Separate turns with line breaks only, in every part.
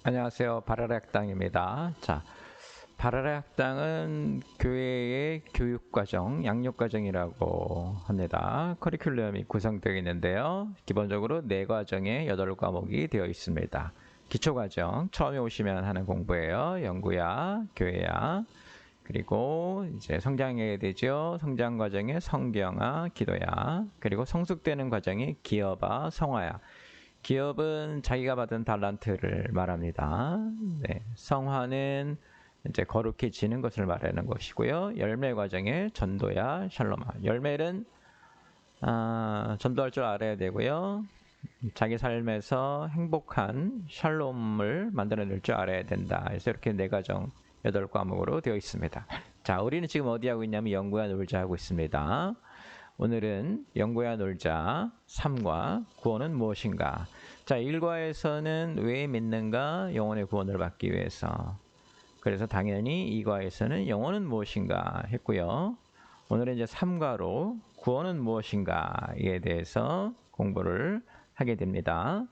안녕하세요. 바라라 학당입니다. 자, 바라라 학당은 교회의 교육과정, 양육과정이라고 합니다. 커리큘럼이 구성되어 있는데요. 기본적으로 4과정에 8과목이 되어 있습니다. 기초과정, 처음에 오시면 하는 공부예요. 연구야, 교회야, 그리고 이제 성장해야 되죠. 성장 과정에 성경아, 기도야, 그리고 성숙되는 과정이 기업아, 성화야. 기업은 자기가 받은 달란트를 말합니다. 네, 성화는 이제 거룩해지는 것을 말하는 것이고요. 열매 과정에 전도야, 샬롬아. 열매는 전도할 줄 알아야 되고요. 자기 삶에서 행복한 샬롬을 만들어낼 줄 알아야 된다. 그래서 이렇게 4과정 8과목으로 되어 있습니다. 자, 우리는 지금 어디 하고 있냐면 연구야 놀자 하고 있습니다. 오늘은 연구야 놀자 3과 구원은 무엇인가. 자, 1과에서는 왜 믿는가? 영혼의 구원을 받기 위해서. 그래서 당연히 2과에서는 영혼은 무엇인가 했고요. 오늘은 이제 3과로 구원은 무엇인가에 대해서 공부를 하게 됩니다.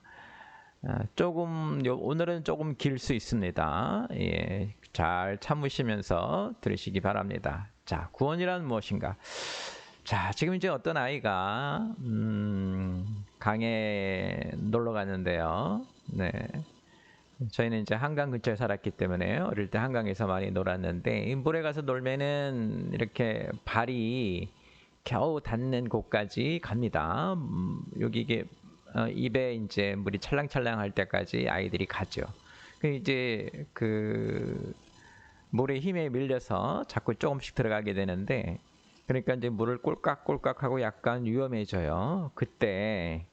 오늘은 조금 길 수 있습니다. 예, 잘 참으시면서 들으시기 바랍니다. 자, 구원이란 무엇인가? 자, 지금 이제 어떤 아이가 강에 놀러 갔는데요. 네. 저희는 이제 한강 근처에 살았기 때문에 어릴 때 한강에서 많이 놀았는데 이 물에 가서 놀면은 이렇게 발이 겨우 닿는 곳까지 갑니다. 여기 이게 입에 이제 물이 찰랑찰랑 할 때까지 아이들이 가죠. 그 이제 그 물의 힘에 밀려서 자꾸 조금씩 들어가게 되는데 그러니까 이제 물을 꼴깍꼴깍하고 약간 위험해져요. 그때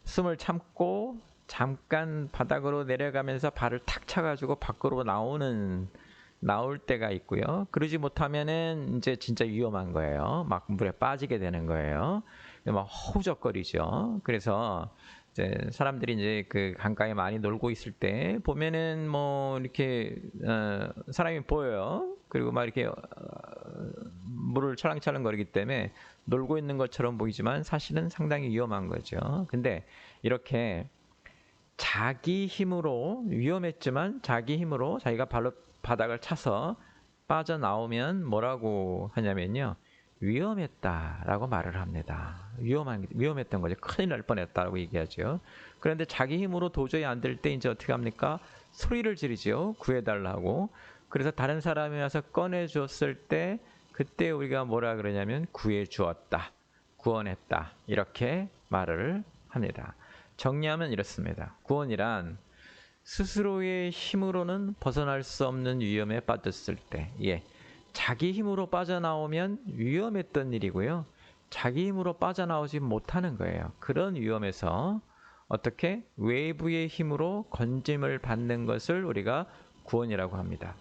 숨을 참고 잠깐 바닥으로 내려가면서 발을 탁 차가지고 밖으로 나올 때가 있고요. 그러지 못하면은 이제 진짜 위험한 거예요. 막 물에 빠지게 되는 거예요. 막 허우적거리죠. 그래서 이제 사람들이 이제 그 강가에 많이 놀고 있을 때 보면은 뭐 이렇게 사람이 보여요. 그리고 막 이렇게 물을 찰랑찰랑 거리기 때문에 놀고 있는 것처럼 보이지만 사실은 상당히 위험한 거죠. 근데 이렇게 자기 힘으로 위험했지만 자기 힘으로 자기가 발로 바닥을 차서 빠져나오면 뭐라고 하냐면요. 위험했다라고 말을 합니다. 위험했던 거죠. 큰일 날 뻔했다라고 얘기하죠. 그런데 자기 힘으로 도저히 안 될 때 이제 어떻게 합니까? 소리를 지르죠. 구해달라고. 그래서 다른 사람이 와서 꺼내줬을 때 그때 우리가 뭐라 그러냐면 구해주었다. 구원했다. 이렇게 말을 합니다. 정리하면 이렇습니다. 구원이란 스스로의 힘으로는 벗어날 수 없는 위험에 빠졌을 때, 자기 힘으로 빠져나오면 위험했던 일이고요. 자기 힘으로 빠져나오지 못하는 거예요. 그런 위험에서 어떻게 외부의 힘으로 건짐을 받는 것을 우리가 구원이라고 합니다.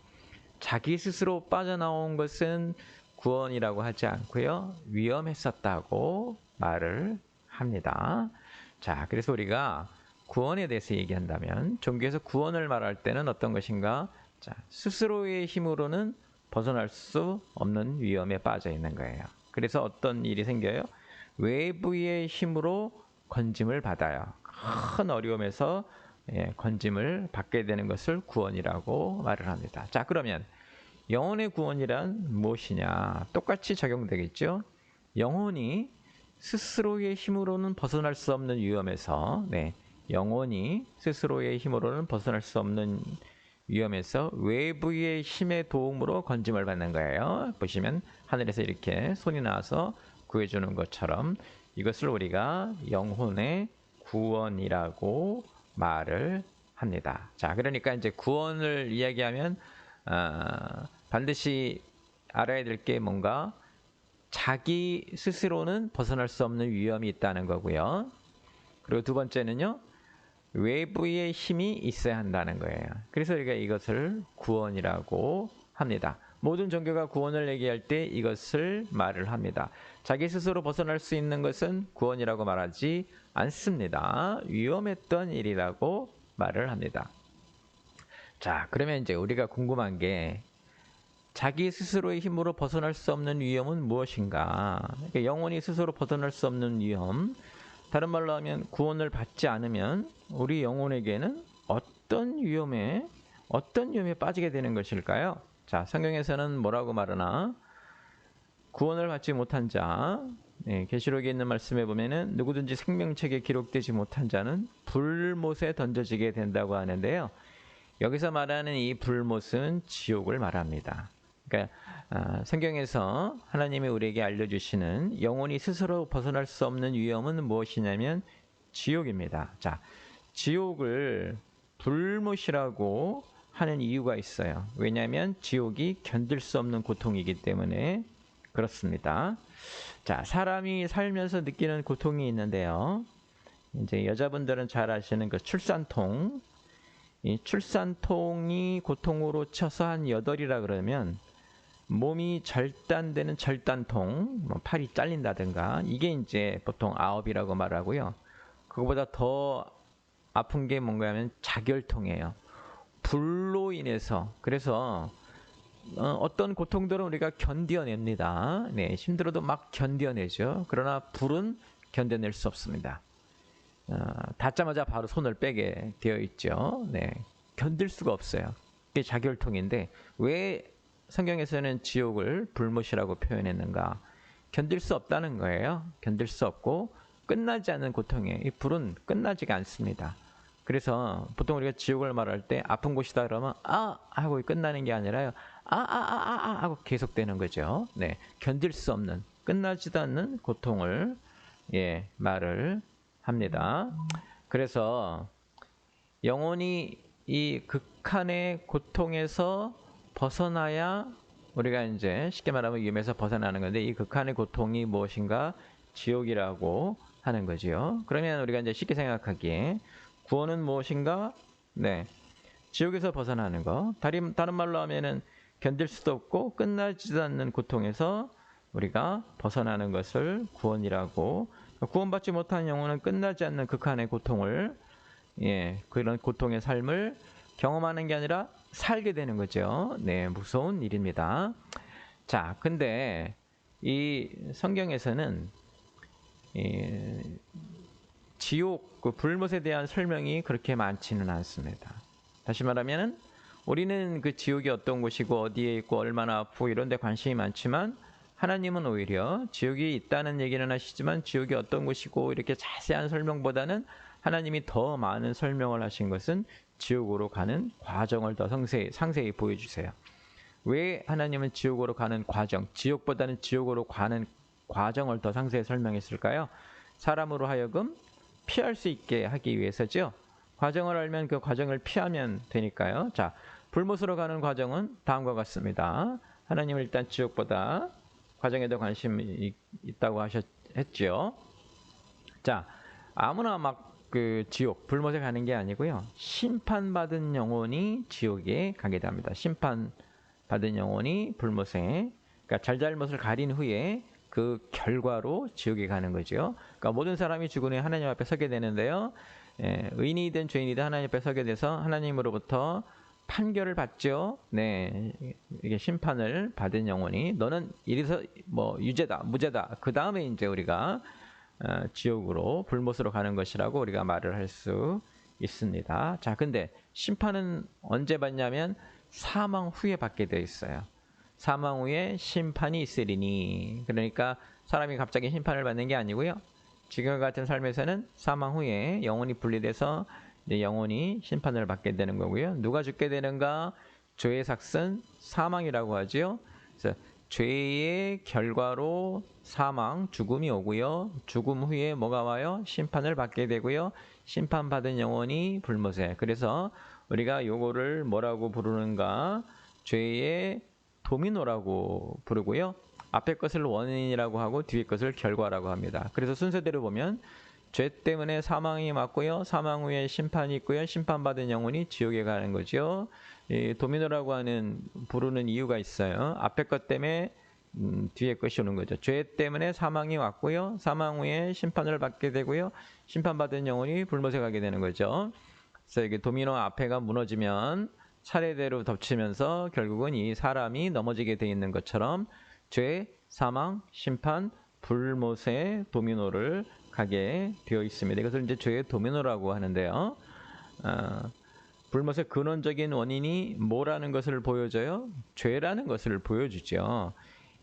자기 스스로 빠져나온 것은 구원이라고 하지 않고요. 위험했었다고 말을 합니다. 자, 그래서 우리가 구원에 대해서 얘기한다면 종교에서 구원을 말할 때는 어떤 것인가? 자, 스스로의 힘으로는 벗어날 수 없는 위험에 빠져 있는 거예요. 그래서 어떤 일이 생겨요? 외부의 힘으로 건짐을 받아요. 큰 어려움에서 건짐을 받게 되는 것을 구원이라고 말을 합니다. 자, 그러면 영혼의 구원이란 무엇이냐? 똑같이 적용되겠죠? 영혼이 스스로의 힘으로는 벗어날 수 없는 위험에서, 영혼이 스스로의 힘으로는 벗어날 수 없는 위험에서 외부의 힘의 도움으로 건짐을 받는 거예요. 보시면 하늘에서 이렇게 손이 나와서 구해주는 것처럼 이것을 우리가 영혼의 구원이라고 말을 합니다. 자, 그러니까 이제 구원을 이야기하면 반드시 알아야 될 게 뭔가 자기 스스로는 벗어날 수 없는 위험이 있다는 거고요. 그리고 두 번째는요. 외부의 힘이 있어야 한다는 거예요. 그래서 우리가 이것을 구원이라고 합니다. 모든 종교가 구원을 얘기할 때 이것을 말을 합니다. 자기 스스로 벗어날 수 있는 것은 구원이라고 말하지 않습니다. 위험했던 일이라고 말을 합니다. 자, 그러면 이제 우리가 궁금한 게 자기 스스로의 힘으로 벗어날 수 없는 위험은 무엇인가? 그러니까 영혼이 스스로 벗어날 수 없는 위험. 다른 말로 하면 구원을 받지 않으면 우리 영혼에게는 어떤 위험에 빠지게 되는 것일까요? 자, 성경에서는 뭐라고 말하나? 구원을 받지 못한 자, 계시록에 있는 말씀에 보면은 누구든지 생명책에 기록되지 못한 자는 불못에 던져지게 된다고 하는데요. 여기서 말하는 이 불못은 지옥을 말합니다. 그러니까 성경에서 하나님이 우리에게 알려주시는 영혼이 스스로 벗어날 수 없는 위험은 무엇이냐면 지옥입니다. 자, 지옥을 불못이라고 하는 이유가 있어요. 왜냐하면 지옥이 견딜 수 없는 고통이기 때문에 그렇습니다. 자, 사람이 살면서 느끼는 고통이 있는데요. 이제 여자분들은 잘 아시는 그 출산통. 이 출산통이 고통으로 쳐서 한 8이라 그러면 몸이 절단되는 절단통, 뭐 팔이 잘린다든가 이게 이제 보통 9이라고 말하고요. 그거보다 더 아픈 게 뭔가 하면 자결통이에요. 불로 인해서. 그래서 어떤 고통들은 우리가 견뎌냅니다. 네, 힘들어도 막 견뎌내죠. 그러나 불은 견뎌낼 수 없습니다. 닿자마자 바로 손을 빼게 되어 있죠. 네, 견딜 수가 없어요. 이게 자결통인데 왜 성경에서는 지옥을 불못이라고 표현했는가? 견딜 수 없다는 거예요. 견딜 수 없고 끝나지 않는 고통이에요. 이 불은 끝나지가 않습니다. 그래서 보통 우리가 지옥을 말할 때 아픈 곳이다 그러면 아 하고 끝나는 게 아니라요. 하고 계속되는 거죠. 네, 견딜 수 없는 끝나지도 않는 고통을 말을 합니다. 그래서 영혼이 이 극한의 고통에서 벗어나야 우리가 이제 쉽게 말하면 위험에서 벗어나는 건데 이 극한의 고통이 무엇인가? 지옥이라고 하는 거지요. 그러면 우리가 이제 쉽게 생각하기에 구원은 무엇인가? 네, 지옥에서 벗어나는 거. 다른 말로 하면은 견딜 수도 없고 끝나지도 않는 고통에서 우리가 벗어나는 것을 구원이라고. 구원받지 못한 영혼은 끝나지 않는 극한의 고통을 그런 고통의 삶을 경험하는 게 아니라 살게 되는 거죠. 네, 무서운 일입니다. 자, 근데 이 성경에서는 지옥, 그 불못에 대한 설명이 그렇게 많지는 않습니다. 다시 말하면은 우리는 그 지옥이 어떤 곳이고 어디에 있고 얼마나 아프고 이런 데 관심이 많지만 하나님은 오히려 지옥이 있다는 얘기는 하시지만 지옥이 어떤 곳이고 이렇게 자세한 설명보다는 하나님이 더 많은 설명을 하신 것은 지옥으로 가는 과정을 더 상세히 보여주세요. 왜 하나님은 지옥으로 가는 과정, 지옥보다는 지옥으로 가는 과정을 더 상세히 설명했을까요? 사람으로 하여금 피할 수 있게 하기 위해서죠. 과정을 알면 그 과정을 피하면 되니까요. 자, 불못으로 가는 과정은 다음과 같습니다. 하나님은 일단 지옥보다 과정에 더 관심이 있다고 했죠. 자, 아무나 막 그 지옥, 불못에 가는 게 아니고요. 심판받은 영혼이 지옥에 가게 됩니다. 심판받은 영혼이 불못에, 그러니까 잘잘못을 가린 후에 그 결과로 지옥에 가는 거죠. 그러니까 모든 사람이 죽은 후에 하나님 앞에 서게 되는데요. 의인이든 죄인이든 하나님 앞에 서게 돼서 하나님으로부터 판결을 받죠. 네, 이게 심판을 받은 영혼이 너는 이래서 뭐 유죄다, 무죄다. 그 다음에 이제 우리가 지옥으로 불못으로 가는 것이라고 우리가 말을 할 수 있습니다. 자, 근데 심판은 언제 받냐면 사망 후에 받게 되어 있어요. 사망 후에 심판이 있으리니. 그러니까 사람이 갑자기 심판을 받는 게 아니고요. 지금 같은 삶에서는 사망 후에 영혼이 분리돼서 이제 영혼이 심판을 받게 되는 거고요. 누가 죽게 되는가? 죄의 삭은 사망이라고 하지요. 그래서 죄의 결과로 사망, 죽음이 오고요. 죽음 후에 뭐가 와요? 심판을 받게 되고요. 심판받은 영혼이 불못에. 그래서 우리가 요거를 뭐라고 부르는가? 죄의 도미노라고 부르고요. 앞에 것을 원인이라고 하고 뒤에 것을 결과라고 합니다. 그래서 순서대로 보면 죄 때문에 사망이 맞고요. 사망 후에 심판이 있고요. 심판받은 영혼이 지옥에 가는 거죠. 이 도미노라고 하는 부르는 이유가 있어요. 앞에 것 때문에 뒤에 것이 오는 거죠. 죄 때문에 사망이 왔고요. 사망 후에 심판을 받게 되고요. 심판받은 영혼이 불못에 가게 되는 거죠. 그래서 이게 도미노 앞에가 무너지면 차례대로 덮치면서 결국은 이 사람이 넘어지게 돼 있는 것처럼 죄, 사망, 심판, 불못의 도미노를 가게 되어 있습니다. 이것을 이제 죄의 도미노라고 하는데요. 불못의 근원적인 원인이 뭐라는 것을 보여줘요? 죄라는 것을 보여주죠.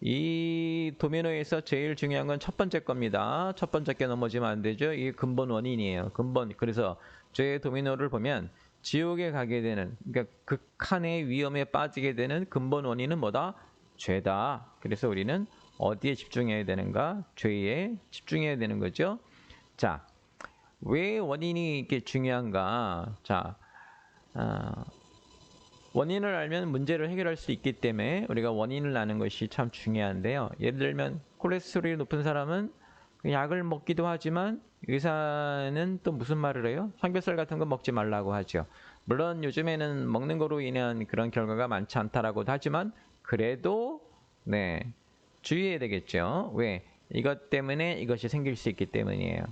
이 도미노에서 제일 중요한 건 첫 번째 겁니다. 첫 번째 게 넘어지면 안 되죠. 이게 근본 원인이에요. 그래서 죄의 도미노를 보면 지옥에 가게 되는, 그러니까 극한의 위험에 빠지게 되는 근본 원인은 뭐다? 죄다. 그래서 우리는 어디에 집중해야 되는가? 죄에 집중해야 되는 거죠. 자, 왜 원인이 이렇게 중요한가? 자, 원인을 알면 문제를 해결할 수 있기 때문에 우리가 원인을 아는 것이 참 중요한데요. 예를 들면 콜레스테롤이 높은 사람은 약을 먹기도 하지만 의사는 또 무슨 말을 해요? 삼겹살 같은 거 먹지 말라고 하죠. 물론 요즘에는 먹는 거로 인한 그런 결과가 많지 않다라고도 하지만 그래도 네, 주의해야 되겠죠. 왜? 이것 때문에 이것이 생길 수 있기 때문이에요.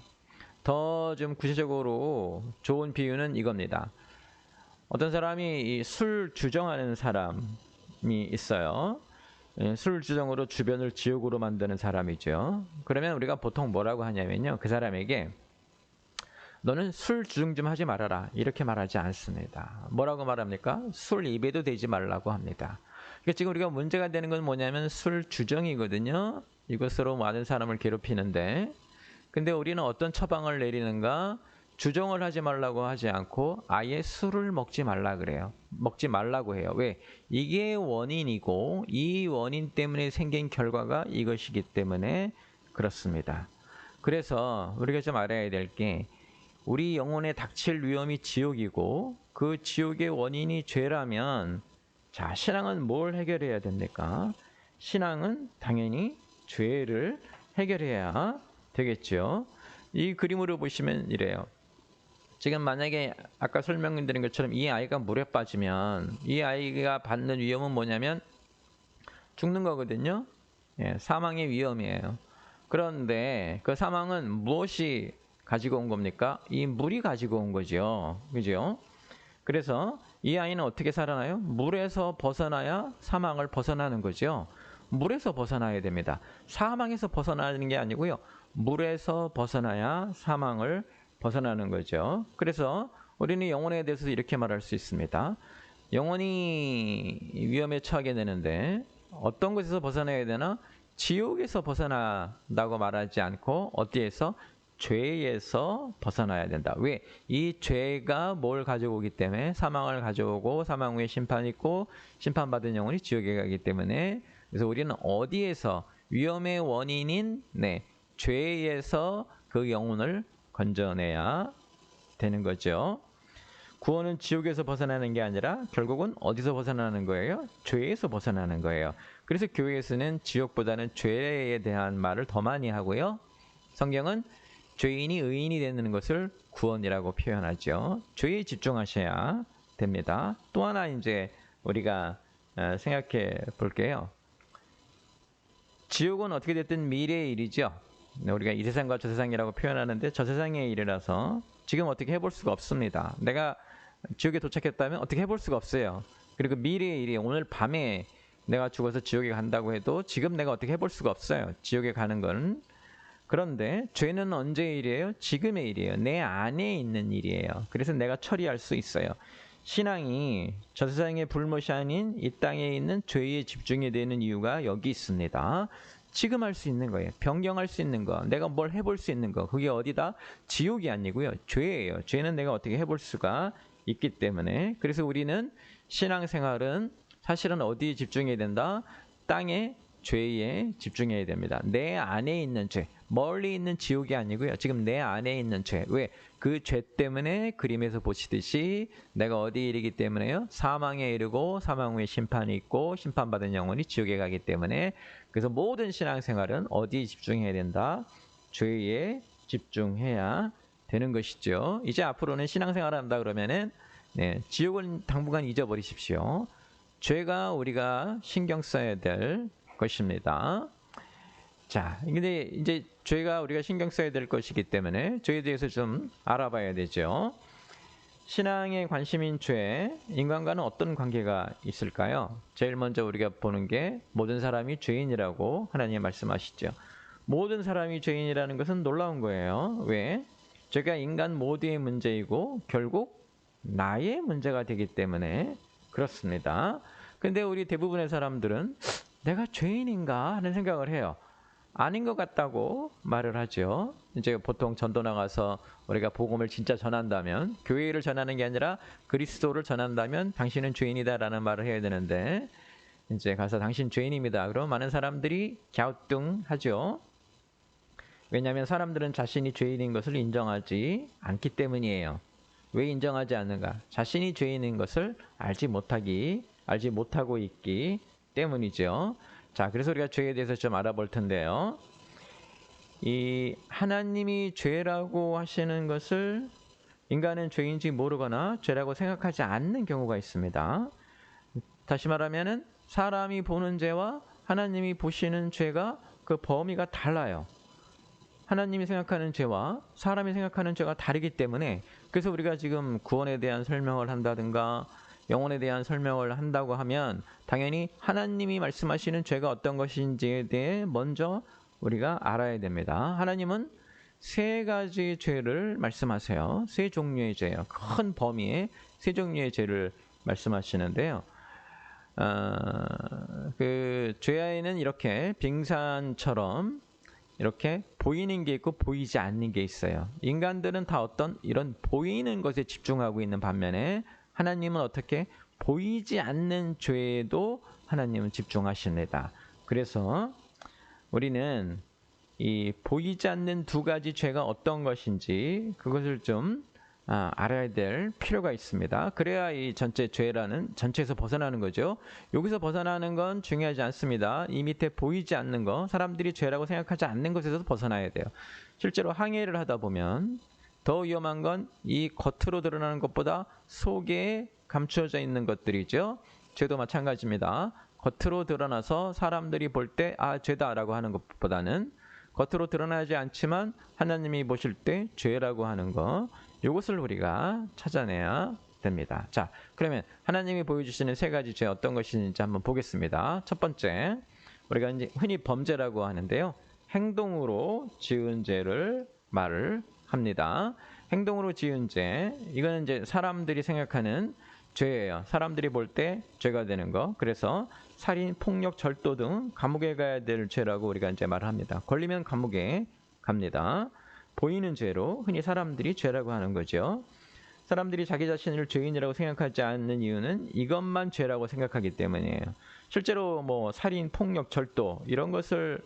더 좀 구체적으로 좋은 비유는 이겁니다. 어떤 사람이 술 주정하는 사람이 있어요. 술 주정으로 주변을 지옥으로 만드는 사람이죠. 그러면 우리가 보통 뭐라고 하냐면요. 그 사람에게 너는 술 주정 좀 하지 말아라. 이렇게 말하지 않습니다. 뭐라고 말합니까? 술 입에도 대지 말라고 합니다. 그러니까 지금 우리가 문제가 되는 건 뭐냐면 술 주정이거든요. 이것으로 많은 사람을 괴롭히는데 근데 우리는 어떤 처방을 내리는가? 주정을 하지 말라고 하지 않고 아예 술을 먹지 말라 그래요. 먹지 말라고 해요. 왜? 이게 원인이고 이 원인 때문에 생긴 결과가 이것이기 때문에 그렇습니다. 그래서 우리가 좀 알아야 될 게 우리 영혼에 닥칠 위험이 지옥이고 그 지옥의 원인이 죄라면 자, 신앙은 뭘 해결해야 됩니까? 신앙은 당연히 죄를 해결해야 되겠죠. 이 그림으로 보시면 이래요. 지금 만약에 아까 설명드린 것처럼 이 아이가 물에 빠지면 이 아이가 받는 위험은 뭐냐면 죽는 거거든요. 예, 사망의 위험이에요. 그런데 그 사망은 무엇이 가지고 온 겁니까? 이 물이 가지고 온 거죠. 그죠? 그래서 이 아이는 어떻게 살아나요? 물에서 벗어나야 사망을 벗어나는 거죠. 물에서 벗어나야 됩니다. 사망에서 벗어나는 게 아니고요. 물에서 벗어나야 사망을 벗어나는 거죠. 그래서 우리는 영혼에 대해서 이렇게 말할 수 있습니다. 영혼이 위험에 처하게 되는데 어떤 곳에서 벗어나야 되나? 지옥에서 벗어난다고 말하지 않고 어디에서? 죄에서 벗어나야 된다. 왜? 이 죄가 뭘 가져오기 때문에 사망을 가져오고 사망 후에 심판이 있고 심판받은 영혼이 지옥에 가기 때문에 그래서 우리는 어디에서 위험의 원인인 죄에서 그 영혼을 건져내야 되는 거죠. 구원은 지옥에서 벗어나는 게 아니라 결국은 어디서 벗어나는 거예요? 죄에서 벗어나는 거예요. 그래서 교회에서는 지옥보다는 죄에 대한 말을 더 많이 하고요. 성경은 죄인이 의인이 되는 것을 구원이라고 표현하죠. 죄에 집중하셔야 됩니다. 또 하나 이제 우리가 생각해 볼게요. 지옥은 어떻게 됐든 미래의 일이죠. 우리가 이 세상과 저 세상이라고 표현하는데 저 세상의 일이라서 지금 어떻게 해볼 수가 없습니다. 내가 지옥에 도착했다면 어떻게 해볼 수가 없어요. 그리고 미래의 일이 오늘 밤에 내가 죽어서 지옥에 간다고 해도 지금 내가 어떻게 해볼 수가 없어요. 지옥에 가는 건. 그런데 죄는 언제의 일이에요? 지금의 일이에요. 내 안에 있는 일이에요. 그래서 내가 처리할 수 있어요. 신앙이 저 세상의 불못이 아닌 이 땅에 있는 죄에 집중이 되는 이유가 여기 있습니다. 지금 할 수 있는 거예요. 변경할 수 있는 거. 내가 뭘 해볼 수 있는 거. 그게 어디다? 지옥이 아니고요. 죄예요. 죄는 내가 어떻게 해볼 수가 있기 때문에. 그래서 우리는 신앙생활은 사실은 어디에 집중해야 된다? 땅에 죄에 집중해야 됩니다. 내 안에 있는 죄. 멀리 있는 지옥이 아니고요. 지금 내 안에 있는 죄. 왜? 그 죄 때문에 그림에서 보시듯이 내가 어디에 이르기 때문에요? 사망에 이르고 사망 후에 심판이 있고 심판받은 영혼이 지옥에 가기 때문에 그래서 모든 신앙생활은 어디에 집중해야 된다? 죄에 집중해야 되는 것이죠. 이제 앞으로는 신앙생활을 한다 그러면은 지옥은 당분간 잊어버리십시오. 죄가 우리가 신경 써야 될 것입니다. 자, 근데 이제 죄가 우리가 신경 써야 될 것이기 때문에 죄에 대해서 좀 알아봐야 되죠. 신앙에 관심인 죄, 인간과는 어떤 관계가 있을까요? 제일 먼저 우리가 보는 게 모든 사람이 죄인이라고 하나님 말씀하시죠. 모든 사람이 죄인이라는 것은 놀라운 거예요. 왜? 죄가 인간 모두의 문제이고 결국 나의 문제가 되기 때문에 그렇습니다. 근데 우리 대부분의 사람들은 내가 죄인인가 하는 생각을 해요. 아닌 것 같다고 말을 하죠. 이제 보통 전도 나가서 우리가 복음을 진짜 전한다면, 교회를 전하는 게 아니라 그리스도를 전한다면 당신은 죄인이다라는 말을 해야 되는데, 이제 가서 당신 죄인입니다. 그럼 많은 사람들이 갸우뚱하죠. 왜냐하면 사람들은 자신이 죄인인 것을 인정하지 않기 때문이에요. 왜 인정하지 않는가? 자신이 죄인인 것을 알지 못하고 있기 때문이죠. 자, 그래서 우리가 죄에 대해서 좀 알아볼 텐데요. 이 하나님이 죄라고 하시는 것을 인간은 죄인지 모르거나 죄라고 생각하지 않는 경우가 있습니다. 다시 말하면은 사람이 보는 죄와 하나님이 보시는 죄가 그 범위가 달라요. 하나님이 생각하는 죄와 사람이 생각하는 죄가 다르기 때문에, 그래서 우리가 지금 구원에 대한 설명을 한다든가 영혼에 대한 설명을 한다고 하면 당연히 하나님이 말씀하시는 죄가 어떤 것인지에 대해 먼저 우리가 알아야 됩니다. 하나님은 세 가지 죄를 말씀하세요. 세 종류의 죄예요. 큰 범위의 세 종류의 죄를 말씀하시는데요. 그 죄에는 이렇게 빙산처럼 이렇게 보이는 게 있고 보이지 않는 게 있어요. 인간들은 다 어떤 이런 보이는 것에 집중하고 있는 반면에 하나님은 어떻게 보이지 않는 죄에도 하나님은 집중하십니다. 그래서 우리는 이 보이지 않는 두 가지 죄가 어떤 것인지 그것을 좀 알아야 될 필요가 있습니다. 그래야 이 전체 죄라는 전체에서 벗어나는 거죠. 여기서 벗어나는 건 중요하지 않습니다. 이 밑에 보이지 않는 거, 사람들이 죄라고 생각하지 않는 것에서도 벗어나야 돼요. 실제로 항해를 하다 보면 더 위험한 건 이 겉으로 드러나는 것보다 속에 감추어져 있는 것들이죠. 죄도 마찬가지입니다. 겉으로 드러나서 사람들이 볼 때 죄다라고 하는 것보다는 겉으로 드러나지 않지만 하나님이 보실 때 죄라고 하는 거, 이것을 우리가 찾아내야 됩니다. 자, 그러면 하나님이 보여주시는 세 가지 죄 어떤 것인지 한번 보겠습니다. 첫 번째, 우리가 이제 흔히 범죄라고 하는데요. 행동으로 지은 죄를 말을 합니다. 행동으로 지은 죄, 이거는 이제 사람들이 생각하는 죄예요. 사람들이 볼 때 죄가 되는 거. 그래서 살인, 폭력, 절도 등 감옥에 가야 될 죄라고 우리가 이제 말합니다. 걸리면 감옥에 갑니다. 보이는 죄로 흔히 사람들이 죄라고 하는 거죠. 사람들이 자기 자신을 죄인이라고 생각하지 않는 이유는 이것만 죄라고 생각하기 때문이에요. 실제로 뭐 살인, 폭력, 절도 이런 것을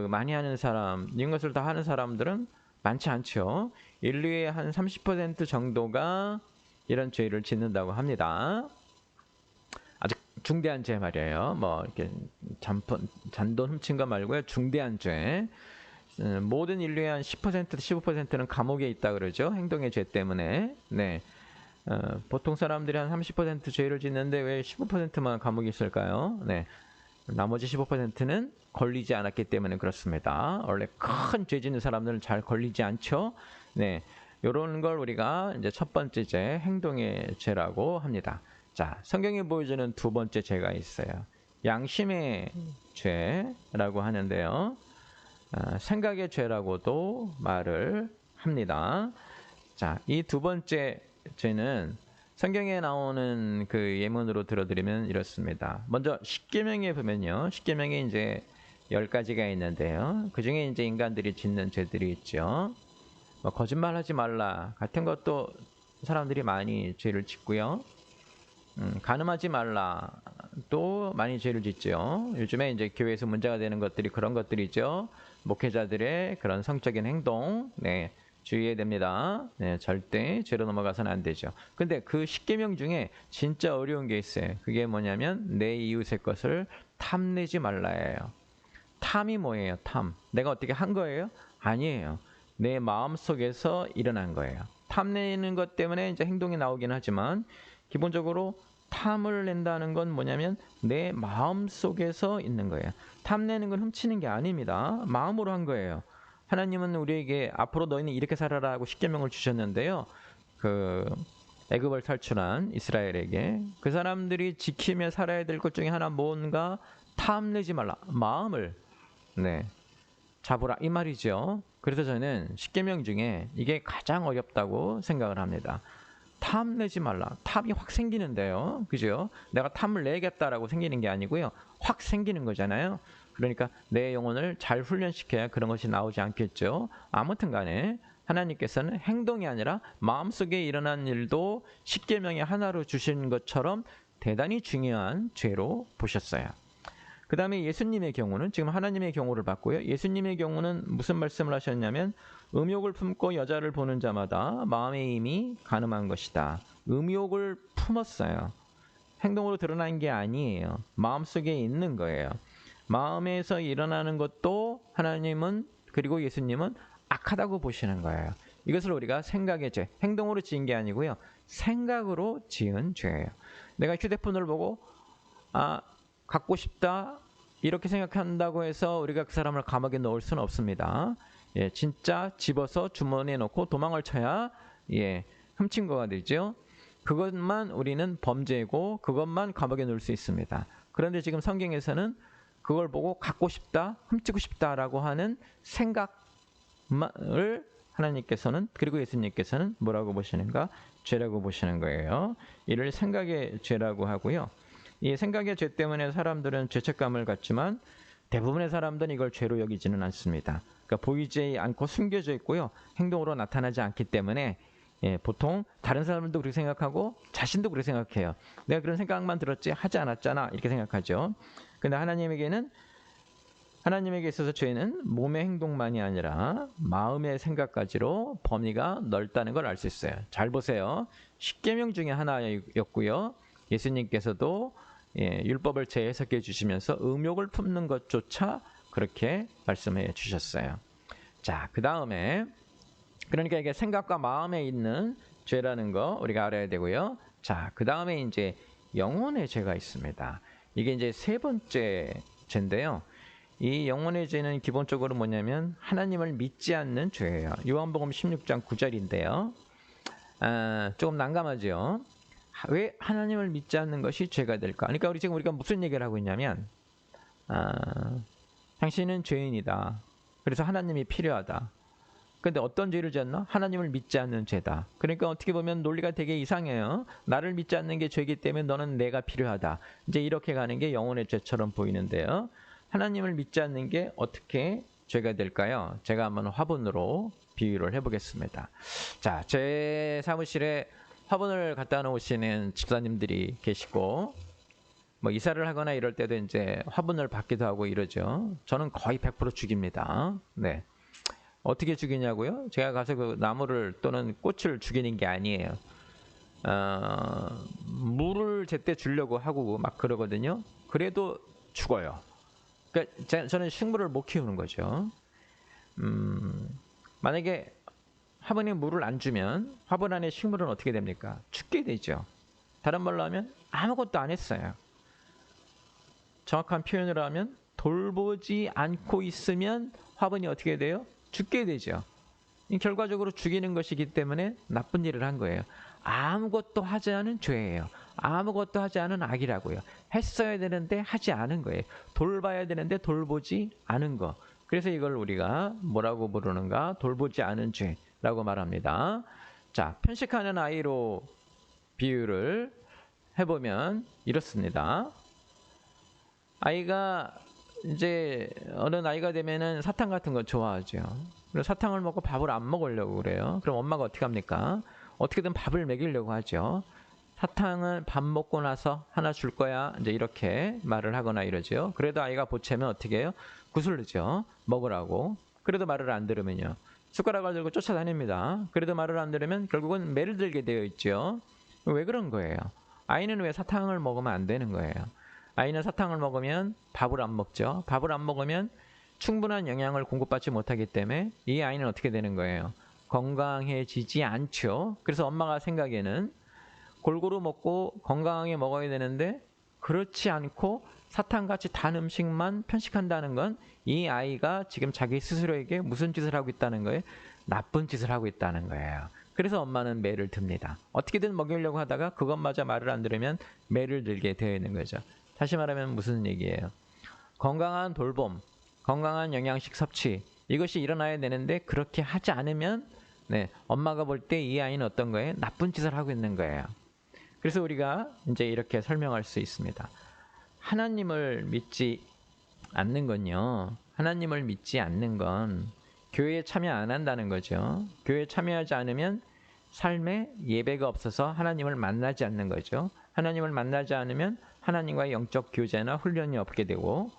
많이 하는 사람, 이런 것을 다 하는 사람들은 많지 않죠. 인류의 한 30% 정도가 이런 죄를 짓는다고 합니다. 아주 중대한 죄 말이에요. 뭐 이렇게 잔돈 훔친 거 말고요. 중대한 죄. 모든 인류의 한 10%, 15%는 감옥에 있다 그러죠. 행동의 죄 때문에. 네. 보통 사람들이 한 30% 죄를 짓는데 왜 15%만 감옥에 있을까요? 네. 나머지 15%는 걸리지 않았기 때문에 그렇습니다. 원래 큰 죄 짓는 사람들은 잘 걸리지 않죠. 네. 이런 걸 우리가 이제 첫 번째 죄, 행동의 죄라고 합니다. 자, 성경이 보여주는 두 번째 죄가 있어요. 양심의 죄라고 하는데요. 생각의 죄라고도 말을 합니다. 자, 이 두 번째 죄는 성경에 나오는 그 예문으로 들어드리면 이렇습니다. 먼저 십계명에 보면요. 십계명에 이제 10가지가 있는데요. 그 중에 이제 인간들이 짓는 죄들이 있죠. 뭐 거짓말하지 말라 같은 것도 사람들이 많이 죄를 짓고요. 간음하지 말라 또 많이 죄를 짓죠. 요즘에 이제 교회에서 문제가 되는 것들이 그런 것들이죠. 목회자들의 그런 성적인 행동, 네, 주의해야 됩니다. 네, 절대 죄로 넘어가서는 안 되죠. 근데 그 십계명 중에 진짜 어려운 게 있어요. 그게 뭐냐면 내 이웃의 것을 탐내지 말라예요. 탐이 뭐예요? 탐. 내가 어떻게 한 거예요? 아니에요. 내 마음속에서 일어난 거예요. 탐내는 것 때문에 이제 행동이 나오긴 하지만 기본적으로 탐을 낸다는 건 뭐냐면 내 마음속에서 있는 거예요. 탐내는 건 훔치는 게 아닙니다. 마음으로 한 거예요. 하나님은 우리에게 앞으로 너희는 이렇게 살아라 하고 십계명을 주셨는데요. 애굽을 탈출한 이스라엘에게 그 사람들이 지키며 살아야 될 것 중에 하나 뭔가 탐내지 말라. 마음을 잡으라 이 말이죠. 그래서 저는 십계명 중에 이게 가장 어렵다고 생각을 합니다. 탐 내지 말라. 탐이 확 생기는데요. 그죠? 내가 탐을 내겠다라고 생기는 게 아니고요. 확 생기는 거잖아요. 그러니까 내 영혼을 잘 훈련시켜야 그런 것이 나오지 않겠죠. 아무튼 간에 하나님께서는 행동이 아니라 마음속에 일어난 일도 십계명의 하나로 주신 것처럼 대단히 중요한 죄로 보셨어요. 그 다음에 예수님의 경우는 지금 하나님의 경우를 봤고요. 예수님의 경우는 무슨 말씀을 하셨냐면 음욕을 품고 여자를 보는 자마다 마음의 힘이 간음한 것이다. 음욕을 품었어요. 행동으로 드러난 게 아니에요. 마음속에 있는 거예요. 마음에서 일어나는 것도 하나님은 그리고 예수님은 악하다고 보시는 거예요. 이것을 우리가 생각의 죄, 행동으로 지은 게 아니고요. 생각으로 지은 죄예요. 내가 휴대폰을 보고 갖고 싶다 이렇게 생각한다고 해서 우리가 그 사람을 감옥에 넣을 수는 없습니다. 예, 진짜 집어서 주머니에 넣고 도망을 쳐야 훔친 거가 되죠. 그것만 우리는 범죄고 그것만 감옥에 넣을 수 있습니다. 그런데 지금 성경에서는 그걸 보고 갖고 싶다, 훔치고 싶다라고 하는 생각을 하나님께서는 그리고 예수님께서는 뭐라고 보시는가? 죄라고 보시는 거예요. 이를 생각의 죄라고 하고요. 이 생각의 죄 때문에 사람들은 죄책감을 갖지만 대부분의 사람들은 이걸 죄로 여기지는 않습니다. 그러니까 보이지 않고 숨겨져 있고요. 행동으로 나타나지 않기 때문에 보통 다른 사람들도 그렇게 생각하고 자신도 그렇게 생각해요. 내가 그런 생각만 들었지 하지 않았잖아 이렇게 생각하죠. 근데 하나님에게 있어서 죄는 몸의 행동만이 아니라 마음의 생각까지로 범위가 넓다는 걸 알 수 있어요. 잘 보세요. 십계명 중에 하나였고요. 예수님께서도 율법을 재해석해 주시면서 음욕을 품는 것조차 그렇게 말씀해 주셨어요. 자, 그 다음에 그러니까 이게 생각과 마음에 있는 죄라는 거 우리가 알아야 되고요. 자, 그 다음에 이제 영혼의 죄가 있습니다. 이게 이제 세 번째 죄인데요. 이 영혼의 죄는 기본적으로 뭐냐면 하나님을 믿지 않는 죄예요. 요한복음 16장 9절인데요. 조금 난감하죠. 왜 하나님을 믿지 않는 것이 죄가 될까? 그러니까 우리가 무슨 얘기를 하고 있냐면 당신은 죄인이다. 그래서 하나님이 필요하다. 근데 어떤 죄를 지었나? 하나님을 믿지 않는 죄다. 그러니까 어떻게 보면 논리가 되게 이상해요. 나를 믿지 않는 게 죄이기 때문에 너는 내가 필요하다. 이제 이렇게 가는 게 영혼의 죄처럼 보이는데요. 하나님을 믿지 않는 게 어떻게 죄가 될까요? 제가 한번 화분으로 비유를 해보겠습니다. 자, 제 사무실에 화분을 갖다 놓으시는 집사님들이 계시고 뭐 이사를 하거나 이럴 때도 이제 화분을 받기도 하고 이러죠. 저는 거의 100% 죽입니다. 네. 어떻게 죽이냐고요? 제가 가서 그 나무를 또는 꽃을 죽이는 게 아니에요. 물을 제때 주려고 하고 막 그러거든요. 그래도 죽어요. 그러니까 저는 식물을 못 키우는 거죠. 만약에 화분에 물을 안 주면 화분 안에 식물은 어떻게 됩니까? 죽게 되죠. 다른 말로 하면 아무것도 안 했어요. 정확한 표현을 하면 돌보지 않고 있으면 화분이 어떻게 돼요? 죽게 되죠. 결과적으로 죽이는 것이기 때문에 나쁜 일을 한 거예요. 아무것도 하지 않은 죄예요. 아무것도 하지 않은 악이라고요. 했어야 되는데 하지 않은 거예요. 돌봐야 되는데 돌보지 않은 거. 그래서 이걸 우리가 뭐라고 부르는가? 돌보지 않은 죄라고 말합니다. 자, 편식하는 아이로 비유를 해보면 이렇습니다. 아이가 이제 어느 나이가 되면은 사탕 같은 거 좋아하죠. 그래서 사탕을 먹고 밥을 안 먹으려고 그래요. 그럼 엄마가 어떻게 합니까? 어떻게든 밥을 먹이려고 하죠. 사탕은 밥 먹고 나서 하나 줄 거야. 이제 이렇게 말을 하거나 이러죠. 그래도 아이가 보채면 어떻게 해요? 구슬르죠. 먹으라고. 그래도 말을 안 들으면요. 숟가락을 들고 쫓아다닙니다. 그래도 말을 안 들으면 결국은 매를 들게 되어 있죠. 왜 그런 거예요? 아이는 왜 사탕을 먹으면 안 되는 거예요? 아이는 사탕을 먹으면 밥을 안 먹죠. 밥을 안 먹으면 충분한 영양을 공급받지 못하기 때문에 이 아이는 어떻게 되는 거예요? 건강해지지 않죠. 그래서 엄마가 생각에는 골고루 먹고 건강하게 먹어야 되는데 그렇지 않고 사탕같이 단 음식만 편식한다는 건 이 아이가 지금 자기 스스로에게 무슨 짓을 하고 있다는 거예요? 나쁜 짓을 하고 있다는 거예요. 그래서 엄마는 매를 듭니다. 어떻게든 먹이려고 하다가 그것마저 말을 안 들으면 매를 들게 되어 있는 거죠. 다시 말하면 무슨 얘기예요? 건강한 돌봄, 건강한 영양식 섭취 이것이 일어나야 되는데 그렇게 하지 않으면 네, 엄마가 볼 때 이 아이는 어떤 거예요? 나쁜 짓을 하고 있는 거예요. 그래서 우리가 이제 이렇게 설명할 수 있습니다. 하나님을 믿지 않는 건요. 하나님을 믿지 않는 건 교회에 참여 안 한다는 거죠. 교회에 참여하지 않으면 삶에 예배가 없어서 하나님을 만나지 않는 거죠. 하나님을 만나지 않으면 하나님과의 영적 교제나 훈련이 없게 되고,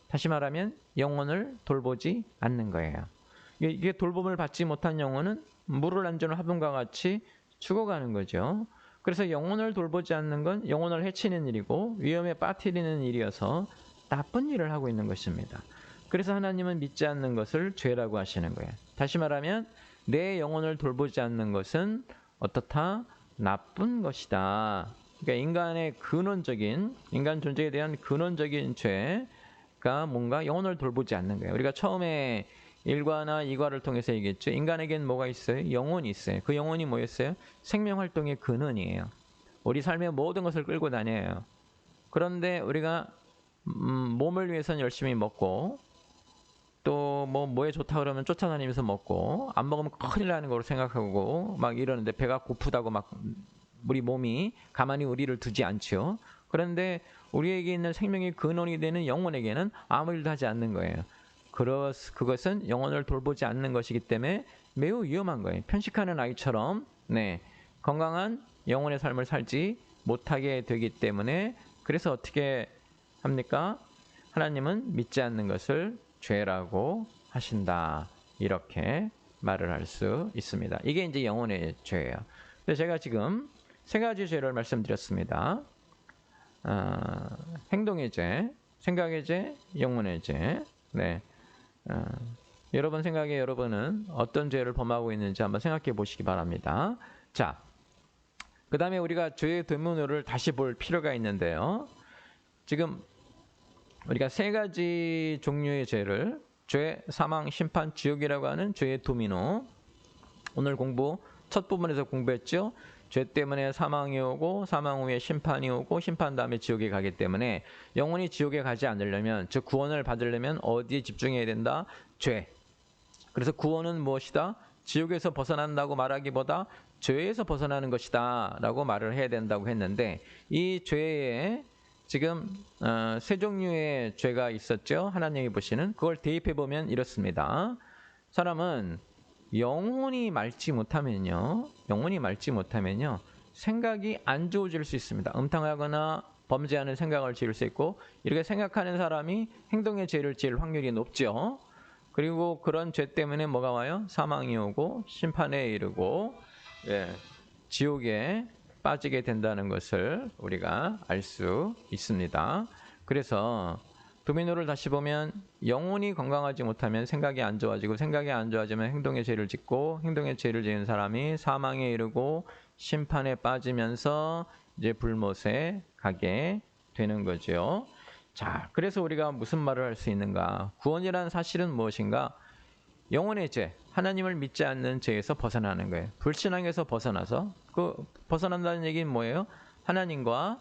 다시 말하면 영혼을 돌보지 않는 거예요. 이게 돌봄을 받지 못한 영혼은 물을 안 주는 화분과 같이 죽어가는 거죠. 그래서 영혼을 돌보지 않는 건 영혼을 해치는 일이고 위험에 빠뜨리는 일이어서 나쁜 일을 하고 있는 것입니다. 그래서 하나님은 믿지 않는 것을 죄라고 하시는 거예요. 다시 말하면 내 영혼을 돌보지 않는 것은 어떻다? 나쁜 것이다. 그러니까 인간의 근원적인, 인간 존재에 대한 근원적인 죄가 뭔가 영혼을 돌보지 않는 거예요. 우리가 처음에 1과나 2과를 통해서 얘기했죠. 인간에겐 뭐가 있어요? 영혼이 있어요. 그 영혼이 뭐였어요? 생명활동의 근원이에요. 우리 삶의 모든 것을 끌고 다녀요. 그런데 우리가 몸을 위해서는 열심히 먹고 또 뭐에 좋다 그러면 쫓아다니면서 먹고 안 먹으면 큰일 나는 거로 생각하고 막 이러는데 배가 고프다고 막 우리 몸이 가만히 우리를 두지 않죠. 그런데 우리에게 있는 생명의 근원이 되는 영혼에게는 아무 일도 하지 않는 거예요. 그것은 영혼을 돌보지 않는 것이기 때문에 매우 위험한 거예요. 편식하는 아이처럼 네, 건강한 영혼의 삶을 살지 못하게 되기 때문에 그래서 어떻게 합니까? 하나님은 믿지 않는 것을 죄라고 하신다. 이렇게 말을 할 수 있습니다. 이게 이제 영혼의 죄예요. 근데 제가 지금 세 가지 죄를 말씀드렸습니다. 행동의 죄, 생각의 죄, 영혼의 죄. 네. 여러분 생각에 여러분은 어떤 죄를 범하고 있는지 한번 생각해 보시기 바랍니다. 자, 그 다음에 우리가 죄의 도미노를 다시 볼 필요가 있는데요. 지금 우리가 세 가지 종류의 죄를 죄, 사망, 심판, 지옥이라고 하는 죄의 도미노, 오늘 첫 부분에서 공부했죠. 죄 때문에 사망이 오고 사망 후에 심판이 오고 심판 다음에 지옥에 가기 때문에 영혼이 지옥에 가지 않으려면, 즉 구원을 받으려면 어디에 집중해야 된다? 죄. 그래서 구원은 무엇이다? 지옥에서 벗어난다고 말하기보다 죄에서 벗어나는 것이다 라고 말을 해야 된다고 했는데, 이 죄에 지금 세 종류의 죄가 있었죠. 하나님이 보시는. 그걸 대입해 보면 이렇습니다. 사람은 영혼이 맑지 못하면요, 생각이 안 좋아질 수 있습니다. 음탕하거나 범죄하는 생각을 지을 수 있고, 이렇게 생각하는 사람이 행동의 죄를 지을 확률이 높죠. 그리고 그런 죄 때문에 뭐가 와요? 사망이 오고 심판에 이르고 지옥에 빠지게 된다는 것을 우리가 알 수 있습니다. 그래서 도미노를 다시 보면 영혼이 건강하지 못하면 생각이 안 좋아지고, 생각이 안 좋아지면 행동의 죄를 짓고, 행동의 죄를 지은 사람이 사망에 이르고 심판에 빠지면서 이제 불못에 가게 되는 거죠. 자, 그래서 우리가 무슨 말을 할 수 있는가? 구원이라는 사실은 무엇인가? 영혼의 죄, 하나님을 믿지 않는 죄에서 벗어나는 거예요. 불신앙에서 벗어나서, 벗어난다는 얘기는 뭐예요? 하나님과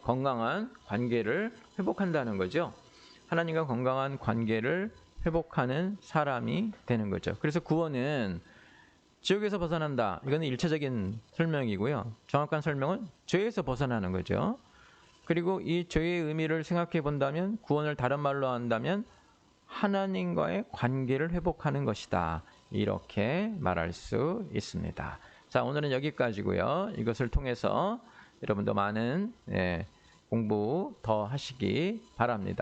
건강한 관계를 회복한다는 거죠. 하나님과 건강한 관계를 회복하는 사람이 되는 거죠. 그래서 구원은 지옥에서 벗어난다. 이거는 일차적인 설명이고요. 정확한 설명은 죄에서 벗어나는 거죠. 그리고 이 죄의 의미를 생각해 본다면, 구원을 다른 말로 한다면 하나님과의 관계를 회복하는 것이다. 이렇게 말할 수 있습니다. 자, 오늘은 여기까지고요. 이것을 통해서 여러분도 많은 공부 더 하시기 바랍니다.